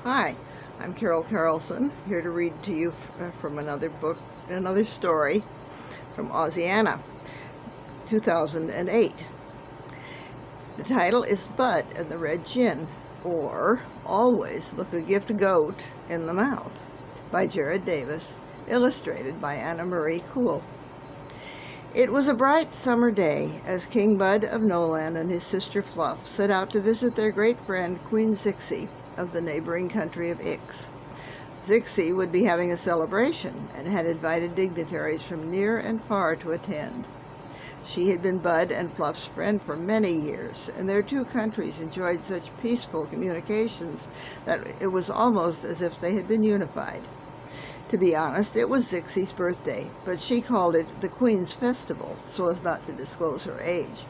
Hi, I'm Karyl Carlson, here to read to you from another story from Oziana, 2008. The title is Bud and the Red Jinn, or Always Look a Gift Goat in the Mouth, by Jared Davis, illustrated by Anna Marie Kuhl. It was a bright summer day as King Bud of Noland and his sister Fluff set out to visit their great friend Queen Zixi of the neighboring country of Ix. Zixi would be having a celebration and had invited dignitaries from near and far to attend. She had been Bud and Fluff's friend for many years, and their two countries enjoyed such peaceful communications that it was almost as if they had been unified. To be honest, it was Zixi's birthday, but she called it the Queen's Festival so as not to disclose her age.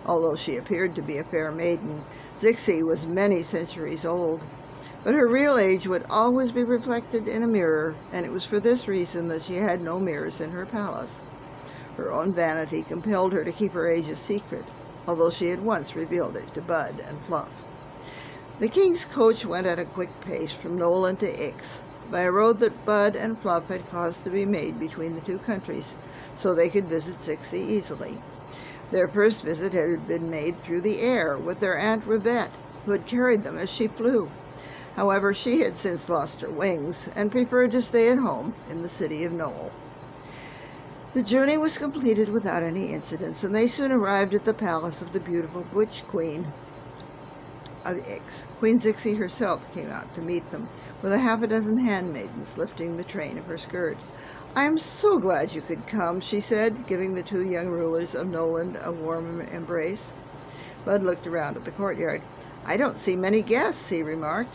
Although she appeared to be a fair maiden, Zixi was many centuries old. But her real age would always be reflected in a mirror, and it was for this reason that she had no mirrors in her palace. Her own vanity compelled her to keep her age a secret, although she had once revealed it to Bud and Fluff. The king's coach went at a quick pace from Noland to Ix, by a road that Bud and Fluff had caused to be made between the two countries, so they could visit Zixi easily. Their first visit had been made through the air with their Aunt Rivette, who had carried them as she flew. However, she had since lost her wings and preferred to stay at home in the city of Noel. The journey was completed without any incidents, and they soon arrived at the palace of the beautiful Witch Queen of Ix. Queen Zixi herself came out to meet them, with a half a dozen handmaidens lifting the train of her skirt. "I am so glad you could come," she said, giving the two young rulers of Noland a warm embrace. Bud looked around at the courtyard. "I don't see many guests," he remarked.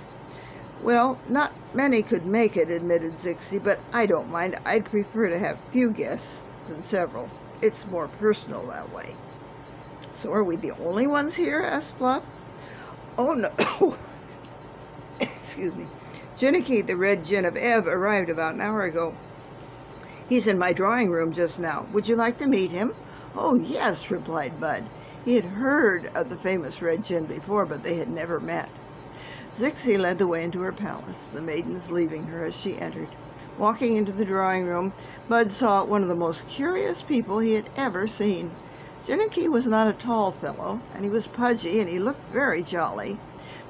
"Well, not many could make it," admitted Zixi, "but I don't mind. I'd prefer to have few guests than several. It's more personal that way." "So are we the only ones here?" asked Fluff. "Oh, no." Excuse me. Jinnicky, the Red Jinn of Ev, arrived about an hour ago. He's in my drawing room just now. Would you like to meet him?" "Oh, yes," replied Bud. He had heard of the famous Red Jinn before, but they had never met. Zixi led the way into her palace, the maidens leaving her as she entered. Walking into the drawing room, Bud saw one of the most curious people he had ever seen. Jinnicky was not a tall fellow, and he was pudgy, and he looked very jolly.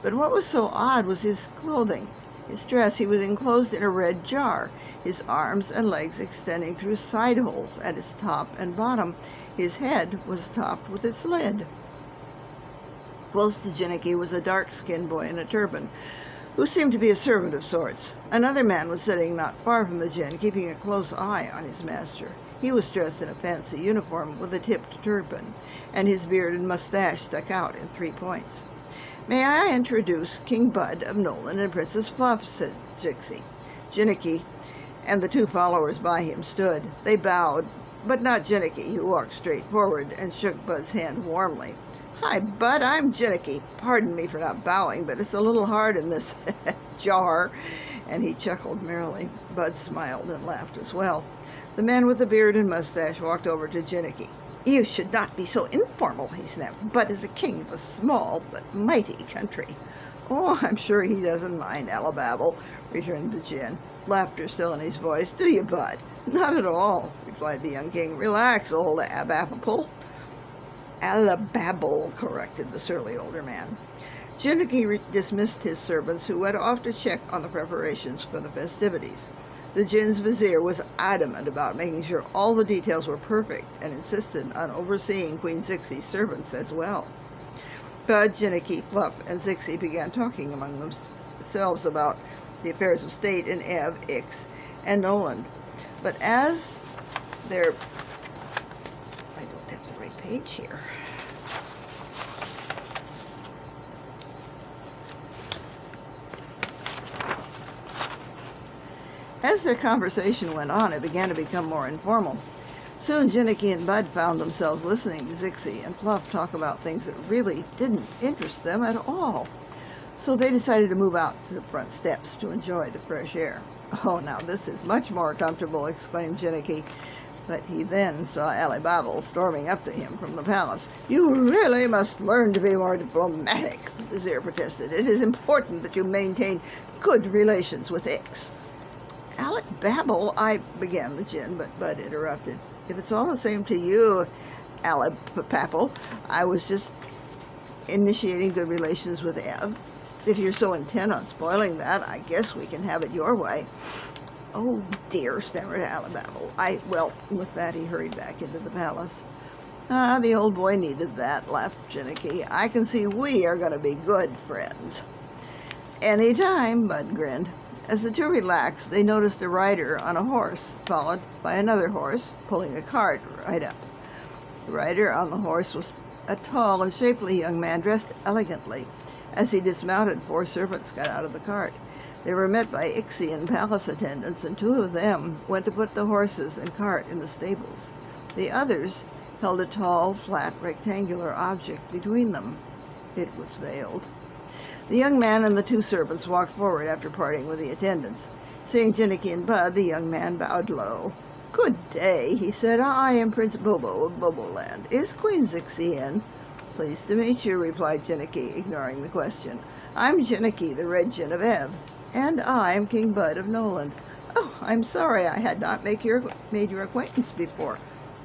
But what was so odd was his clothing. His dress, he was enclosed in a red jar, his arms and legs extending through side holes at its top and bottom. His head was topped with its lid. Close to Jinnicky was a dark-skinned boy in a turban, who seemed to be a servant of sorts. Another man was sitting not far from the Jinn, keeping a close eye on his master. He was dressed in a fancy uniform with a tipped turban, and his beard and mustache stuck out in 3 points. "May I introduce King Bud of Noland and Princess Fluff," said Zixi. Jinnicky and the two followers by him stood. They bowed, but not Jinnicky, who walked straight forward and shook Bud's hand warmly. "Hi, Bud, I'm Jinnicky. Pardon me for not bowing, but it's a little hard in this jar," and he chuckled merrily. Bud smiled and laughed as well. The man with the beard and mustache walked over to Jinnicky. "You should not be so informal," he snapped. "Bud is the king of a small but mighty country." "Oh, I'm sure he doesn't mind, Alababble," returned the Jinn, laughter still in his voice. "Do you, Bud?" "Not at all," replied the young king. "Relax, old Abapple." "Alababble," corrected the surly older man. Jinnicky dismissed his servants, who went off to check on the preparations for the festivities. The Jinn's vizier was adamant about making sure all the details were perfect, and insisted on overseeing Queen Zixi's servants as well. Bud, Jinnicky, Fluff, and Zixi began talking among themselves about the affairs of state in Ev, Ix, and Noland. But as their... I don't have the right page here. As their conversation went on, it began to become more informal. Soon Jinnicky and Bud found themselves listening to Zixi and Fluff talk about things that really didn't interest them at all. So they decided to move out to the front steps to enjoy the fresh air. "Oh, now this is much more comfortable," exclaimed Jinnicky. But he then saw Alibaba storming up to him from the palace. "You really must learn to be more diplomatic," the vizier protested. "It is important that you maintain good relations with Ix." "Alibaba," began the Jinn, but Bud interrupted. "If it's all the same to you, Alibaba, I was just initiating good relations with Ev. If you're so intent on spoiling that, I guess we can have it your way." "Oh dear," stammered Alibaba. Well, with that he hurried back into the palace. The old boy needed that," laughed Jinnicky. "I can see we are going to be good friends." "Any time," Bud grinned. As the two relaxed, they noticed a rider on a horse, followed by another horse, pulling a cart right up. The rider on the horse was a tall and shapely young man dressed elegantly. As he dismounted, 4 servants got out of the cart. They were met by Ixian palace attendants, and 2 of them went to put the horses and cart in the stables. The others held a tall, flat, rectangular object between them. It was veiled. The young man and the 2 servants walked forward after parting with the attendants. Seeing Jinnicky and Bud, the young man bowed low. "Good day," he said. "I am Prince Bobo of Boboland. Is Queen Zixi in?" "Pleased to meet you," replied Jinnicky, ignoring the question. "I'm Jinnicky, the Red Jinn of Ev." "And I am King Bud of Noland." "Oh, I'm sorry I had not made your acquaintance before,"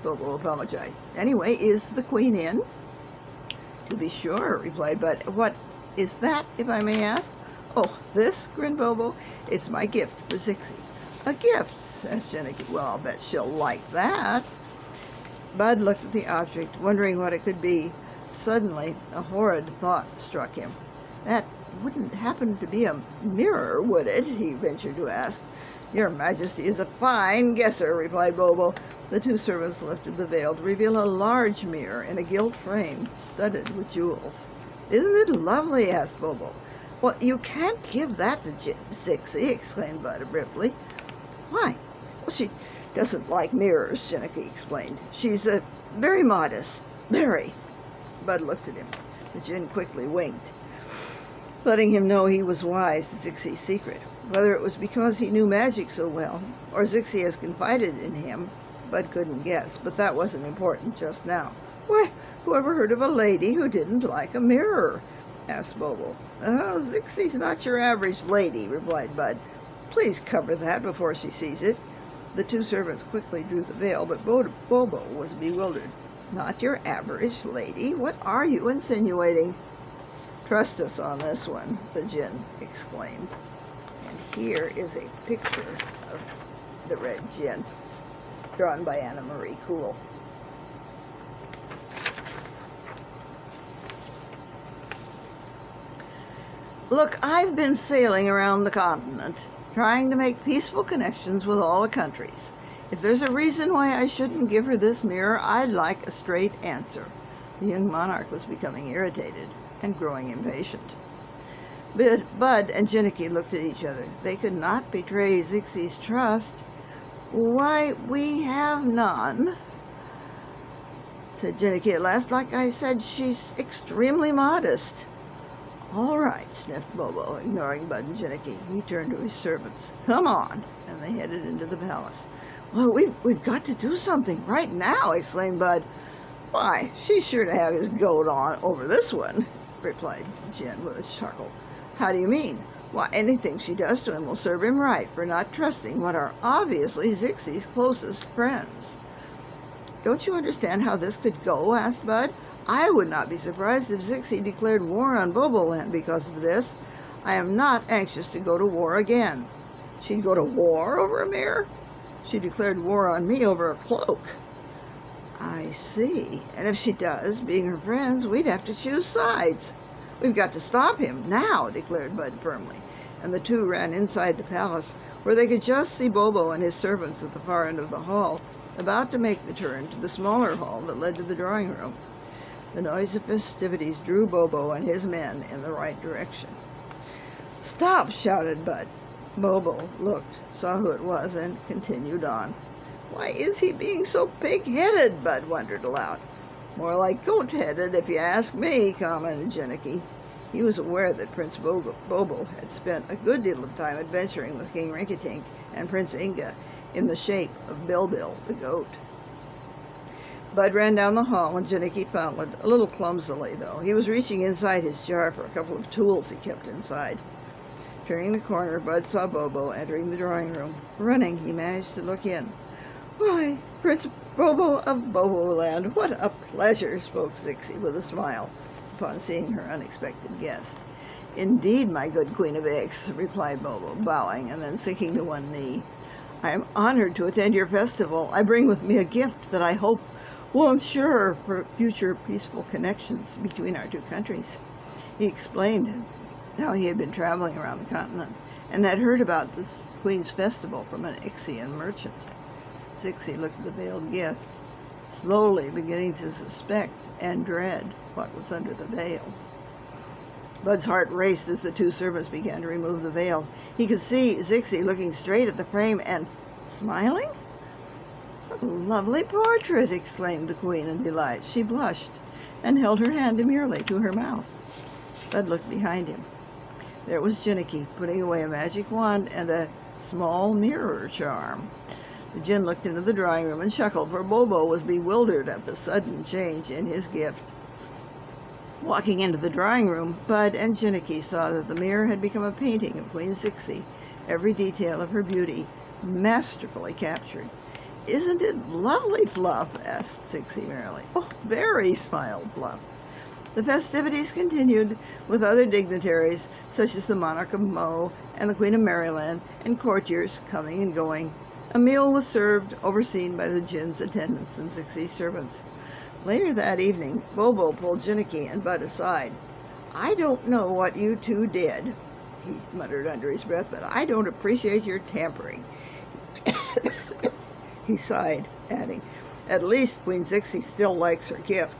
Bobo apologized. "Anyway, is the Queen in?" "To be sure," replied Bud. "What is that, if I may ask?" "Oh, this?" grinned Bobo. "It's my gift for Zixi." "A gift?" asked Jinnicky. "Well, I'll bet she'll like that." Bud looked at the object, wondering what it could be. Suddenly, a horrid thought struck him. "That wouldn't happen to be a mirror, would it?" he ventured to ask. "Your Majesty is a fine guesser," replied Bobo. The 2 servants lifted the veil to reveal a large mirror in a gilt frame, studded with jewels. "Isn't it lovely?" asked Bobo. "Well, you can't give that to Zixi," exclaimed Bud abruptly. "Why?" "Well, she doesn't like mirrors," Jinnicky explained. "She's very modest. Very." Bud looked at him. The Jinn quickly winked, letting him know he was wise to Zixi's secret. Whether it was because he knew magic so well, or Zixi has confided in him, Bud couldn't guess, but that wasn't important just now. "Why, whoever heard of a lady who didn't like a mirror?" asked Bobo. "Zixi's not your average lady," replied Bud. "Please cover that before she sees it." The 2 servants quickly drew the veil, but Bobo was bewildered. "Not your average lady? What are you insinuating?" "Trust us on this one," the Jinn exclaimed. And here is a picture of the Red Jinn, drawn by Anna Marie Cool. "Look, I've been sailing around the continent, trying to make peaceful connections with all the countries. If there's a reason why I shouldn't give her this mirror, I'd like a straight answer." The young monarch was becoming irritated and growing impatient. Bud and Jinnicky looked at each other. They could not betray Zixi's trust. "Why, we have none," said Jinnicky at last. "Like I said, she's extremely modest." "All right," sniffed Bobo, ignoring Bud and Jinnicky. He turned to his servants. "Come on," and they headed into the palace. "Well, we've got to do something right now," exclaimed Bud. "Why, she's sure to have his goat on over this one," replied Jinn with a chuckle. "How do you mean?" "Why, anything she does to him will serve him right for not trusting what are obviously Zixi's closest friends." "Don't you understand how this could go?" asked Bud. "I would not be surprised if Zixi declared war on Boboland because of this. I am not anxious to go to war again." "She'd go to war over a mirror?" "She declared war on me over a cloak." "I see. And if she does, being her friends, we'd have to choose sides." "We've got to stop him now," declared Bud firmly, and the 2 ran inside the palace, where they could just see Bobo and his servants at the far end of the hall, about to make the turn to the smaller hall that led to the drawing room. The noise of festivities drew Bobo and his men in the right direction. "Stop!" shouted Bud. Bobo looked, saw who it was, and continued on. "Why is he being so pig-headed?" Bud wondered aloud. "More like goat-headed, if you ask me," commented Jinnicky. He was aware that Prince Bobo had spent a good deal of time adventuring with King Rinkitink and Prince Inga in the shape of Bilbil the goat. Bud ran down the hall and Janicki followed, a little clumsily, though. He was reaching inside his jar for a couple of tools he kept inside. Turning the corner, Bud saw Bobo entering the drawing room. Running, he managed to look in. "Why, Prince Bobo of Boboland, what a pleasure," spoke Zixi with a smile upon seeing her unexpected guest. "Indeed, my good Queen of Eggs," replied Bobo, bowing and then sinking to one knee. "I am honored to attend your festival. I bring with me a gift that I hope will ensure for future peaceful connections between our two countries." He explained how he had been traveling around the continent and had heard about this Queen's festival from an Ixian merchant. Zixi looked at the veiled gift, slowly beginning to suspect and dread what was under the veil. Bud's heart raced as the two servants began to remove the veil. He could see Zixi looking straight at the frame and smiling. "A lovely portrait!" exclaimed the Queen in delight. She blushed and held her hand demurely to her mouth. Bud looked behind him. There was Janicki, putting away a magic wand and a small mirror charm. The Jinn looked into the drawing room and chuckled, for Bobo was bewildered at the sudden change in his gift. Walking into the drawing room, Bud and Janicki saw that the mirror had become a painting of Queen Zixi, every detail of her beauty masterfully captured. "Isn't it lovely, Fluff?" asked Zixi merrily. "Oh, very," smiled Fluff. The festivities continued, with other dignitaries, such as the Monarch of Mo and the Queen of Merryland, and courtiers coming and going. A meal was served, overseen by the Jinn's attendants and Zixi's servants. Later that evening, Bobo pulled Janicki and Bud aside. "I don't know what you two did," he muttered under his breath, "but I don't appreciate your tampering." He sighed, adding, "At least Queen Zixi still likes her gift."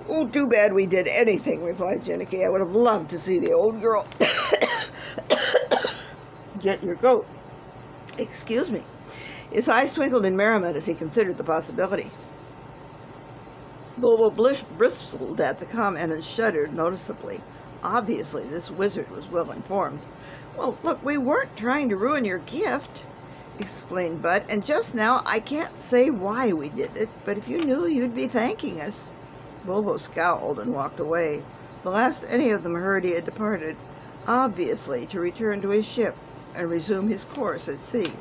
"Oh, too bad we did anything," replied Janicki. "I would have loved to see the old girl get your goat." "Excuse me." His eyes twinkled in merriment as he considered the possibilities. Bobo bristled at the comment and shuddered noticeably. Obviously, this wizard was well informed. "Well, look, we weren't trying to ruin your gift," explained Bud, "and just now I can't say why we did it, but if you knew, you'd be thanking us." Bobo scowled and walked away. The last any of them heard, he had departed, obviously to return to his ship and resume his course at sea.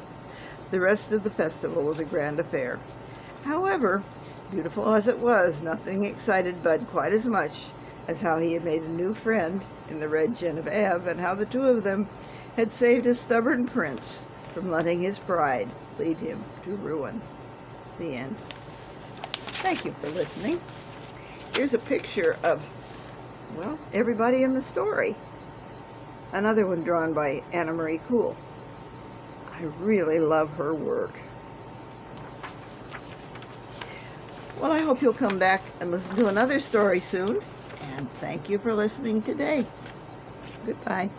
The rest of the festival was a grand affair. However, beautiful as it was, nothing excited Bud quite as much as how he had made a new friend in the Red Jinn of Ev, and how the two of them had saved a stubborn prince from letting his pride lead him to ruin. The end. Thank you for listening. Here's a picture of, well, everybody in the story. Another one drawn by Anna Marie Cool. I really love her work. Well, I hope you'll come back and listen to another story soon. And thank you for listening today. Goodbye.